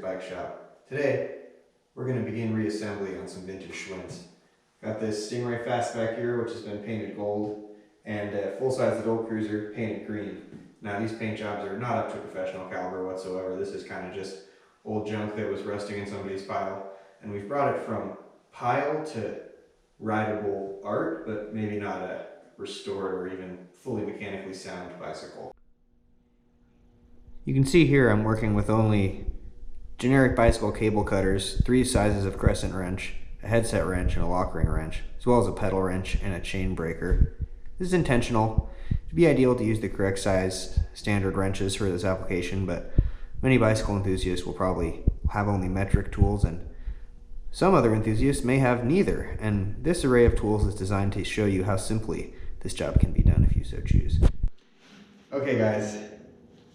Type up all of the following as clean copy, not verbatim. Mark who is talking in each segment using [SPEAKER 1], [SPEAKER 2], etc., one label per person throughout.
[SPEAKER 1] bike shop. Today, we're going to begin reassembly on some vintage Schwinns. Got this STINGRAY FASTBACK here, which has been painted gold, and a full-size adult cruiser painted green. Now these paint jobs are not up to professional caliber whatsoever. This is kind of just old junk that was rusting in somebody's pile, and we've brought it from pile to rideable art, but maybe not a restored or even fully mechanically sound bicycle. You can see here I'm working with only generic bicycle cable cutters, 3 sizes of crescent wrench, a headset wrench, and a lockring wrench, as well as a pedal wrench and a chain breaker. This is intentional. It'd be ideal to use the correct size standard wrenches for this application, but many bicycle enthusiasts will probably have only metric tools, and some other enthusiasts may have neither, and this array of tools is designed to show you how simply this job can be done if you so choose. Okay guys,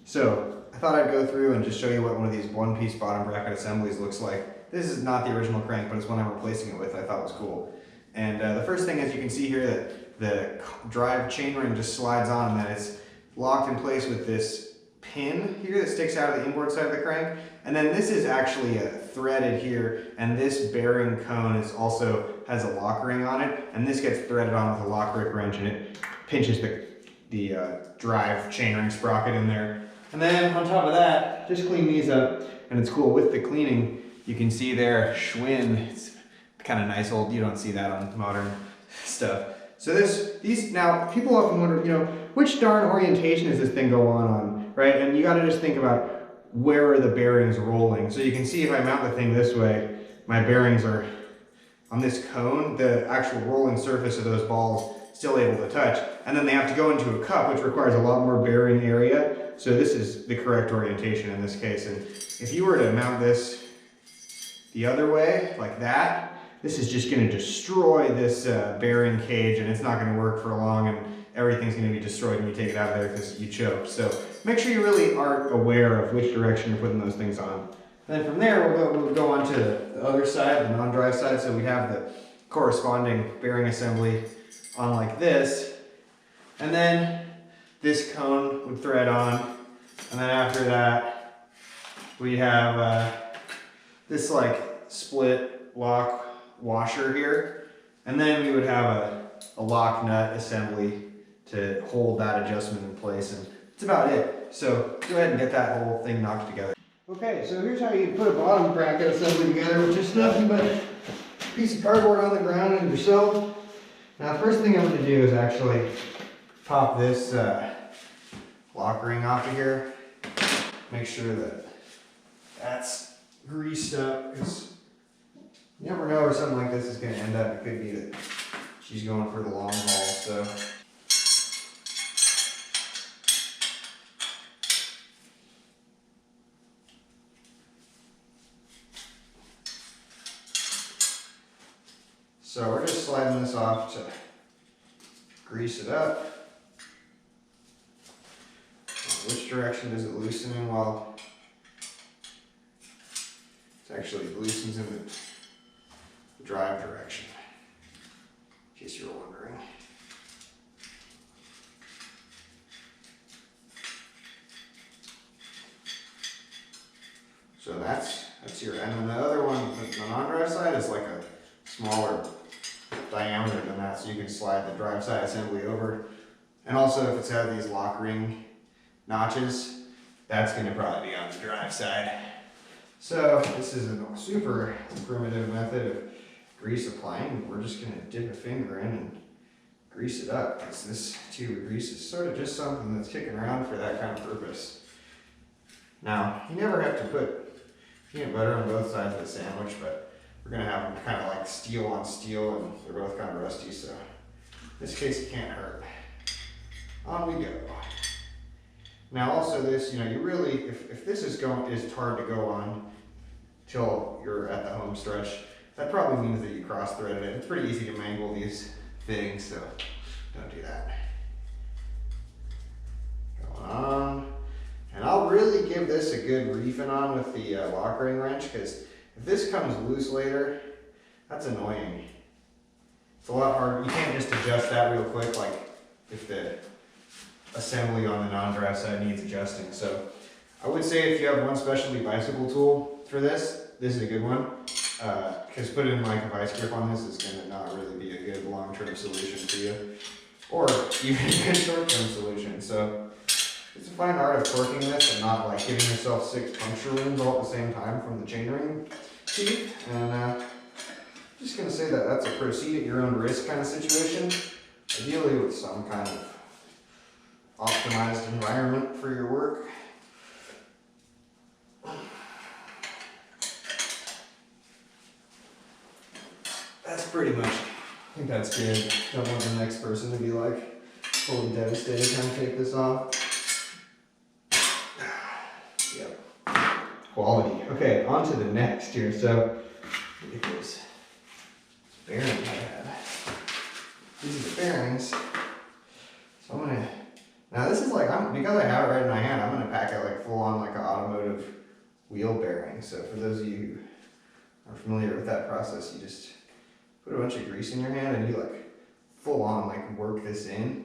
[SPEAKER 1] so I thought I'd go through and just show you what one of these one-piece bottom bracket assemblies looks like. This is not the original crank, but it's one I'm replacing it with. I thought was cool. And the first thing is you can see here that the drive chainring just slides on, and that it's locked in place with this pin here that sticks out of the inboard side of the crank. And then this is actually threaded here, and this bearing cone is also has a lock ring on it, and this gets threaded on with a lock wrench, and it pinches the drive chainring sprocket in there. And then on top of that, just clean these up, and it's cool. With the cleaning, you can see there Schwinn. It's kind of nice old. You don't see that on modern stuff. So now people often wonder, you know, which darn orientation does this thing go on, right? And you got to just think about where are the bearings rolling. So you can see if I mount the thing this way, my bearings are on this cone. The actual rolling surface of those balls still able to touch, and then they have to go into a cup, which requires a lot more bearing area. So this is the correct orientation in this case. And if you were to mount this the other way, like that, this is just going to destroy this bearing cage, and it's not going to work for long, and everything's going to be destroyed when you take it out of there because you choke. So make sure you really are aware of which direction you're putting those things on. And then from there, we'll go on to the other side, the non-drive side. So we have the corresponding bearing assembly on like this, and then this cone would thread on, and then after that we have this like split lock washer here, and then we would have a lock nut assembly to hold that adjustment in place, and that's about it. So go ahead and get that whole thing knocked together. Okay, so here's how you put a bottom bracket assembly together, which is nothing but a piece of cardboard on the ground and yourself. Now the first thing I'm going to do is actually pop this lock ring off of here. Make sure that that's greased up, because you never know where something like this is going to end up. It could be that she's going for the long haul. So we're just sliding this off to grease it up. Which direction does it loosen in? Well, it actually loosens in the drive direction, in case you were wondering. So that's your end. And the other one, the non-drive side, is like a smaller diameter than that, so you can slide the drive side assembly over. And also, if it's had these lock ring notches, that's going to probably be on the drive side. So this is a super primitive method of grease applying. We're just going to dip a finger in and grease it up, because this tube of grease is sort of just something that's kicking around for that kind of purpose. Now, you never have to put peanut butter on both sides of the sandwich, but we're going to have them kind of like steel on steel, and they're both kind of rusty, so in this case it can't hurt. On we go. Now also this, you know, you really, if this is hard to go on till you're at the home stretch, that probably means that you cross threaded it. It's pretty easy to mangle these things, so don't do that. Going on. And I'll really give this a good reefing on with the lockring wrench, because if this comes loose later, that's annoying. It's a lot harder. You can't just adjust that real quick, like if the assembly on the non-drive side needs adjusting. So I would say if you have one specialty bicycle tool, for this is a good one. Because putting like a vice grip on this is going to not really be a good long-term solution for you, or even a good short-term solution. So it's a fine art of torquing this and not like giving yourself 6 puncture wounds all at the same time from the chainring teeth. And just going to say that that's a proceed at your own risk kind of situation, ideally with some kind of optimized environment for your work. That's pretty much, I think that's good. Don't want the next person to be like fully devastated trying to take this off. Yep. Quality. Okay, on to the next here. So, look at this bearing I have. These are the bearings. So I'm gonna, now this is like, because I have it right in my hand, I'm gonna pack it like full on like an automotive wheel bearing. So for those of you who are familiar with that process, you just put a bunch of grease in your hand and you like full on like work this in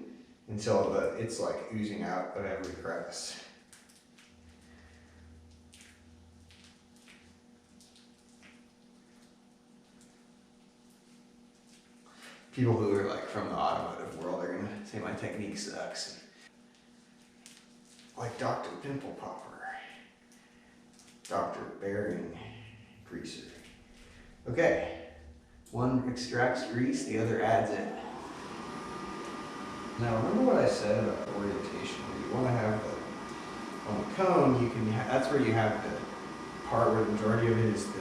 [SPEAKER 1] until it's like oozing out of every crevice. People who are like from the automotive world are gonna say my technique sucks. Like Dr. Pimple Popper, Dr. Bearing Greaser. Okay. One extracts grease, the other adds it. Now remember what I said about the orientation. You want to have the, on the cone, you can that's where you have the part where the majority of it is the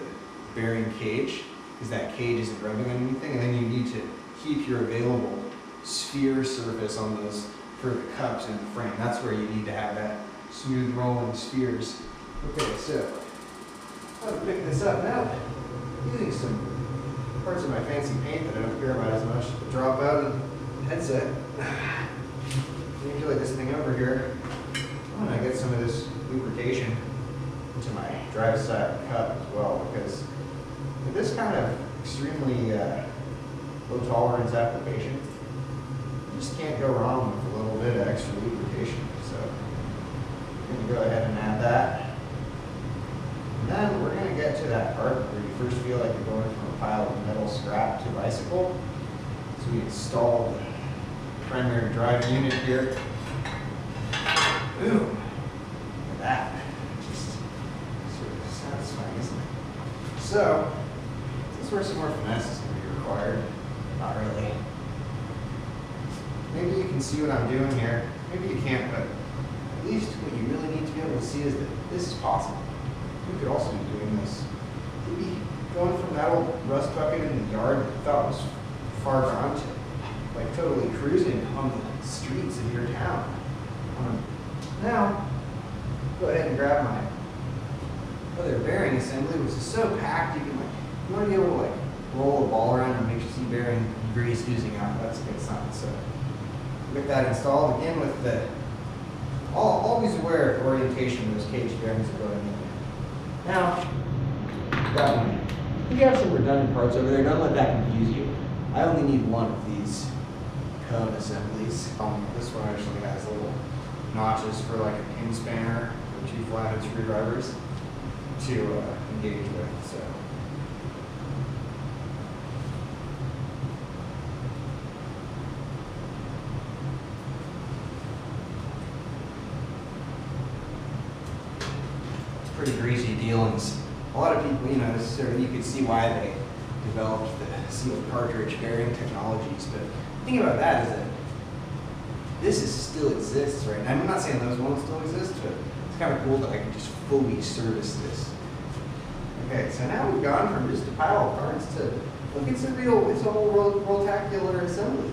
[SPEAKER 1] bearing cage, because that cage isn't rubbing on anything, and then you need to keep your available sphere surface on those for the cups and the frame. That's where you need to have that smooth rolling spheres. Okay, so I'm going to pick this up now using some parts of my fancy paint that I don't care about as much. Drop out of the headset. Manipulate this thing over here. I'm going to get some of this lubrication into my driveside cup as well, because with this kind of extremely low tolerance application, you just can't go wrong with a little bit of extra lubrication. So I'm going to go ahead and add that. And then we're going to get to that part where you first feel like you're going from a pile of metal scrap to bicycle. So we install the primary drive unit here. Boom! Look at that. Just sort of satisfying, isn't it? So, this is where some more finesse is going to be required. Not really. Maybe you can see what I'm doing here. Maybe you can't, but at least what you really need to be able to see is that this is possible. You could also be doing this. Maybe going from that old rust bucket in the yard that you thought was far gone to like totally cruising on the streets of your town. Now, go ahead and grab my other bearing assembly, which is so packed you want to be able to like roll a ball around and make sure you see bearing grease oozing out. That's a good sign. So get that installed again with the always aware of orientation those cage bearings are going in. Now, that one. You have some redundant parts over there. Don't let that confuse you. I only need one of these cone assemblies. This one actually has little notches for like a pin spanner or 2 flathead screwdrivers to engage with. So. Pretty greasy dealings. A lot of people, you know, you could see why they developed the sealed cartridge bearing technologies, but the thing about that is that this still exists right now. I'm not saying those won't still exist, but it's kind of cool that I can just fully service this. Okay, so now we've gone from just a pile of parts to, look, it's a whole rotacular assembly.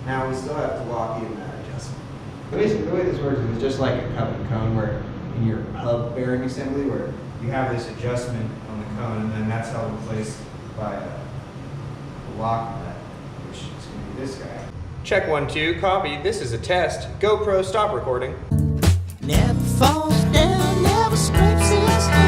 [SPEAKER 1] Now we still have to lock in that adjustment. But basically the way this works is just like a cup and cone where in your hub bearing assembly where you have this adjustment on the cone and then that's held in place by a locknut, which is going to be this guy. Check 1, 2, copy. This is a test. GoPro, stop recording.
[SPEAKER 2] Never falls down, never scrapes his head.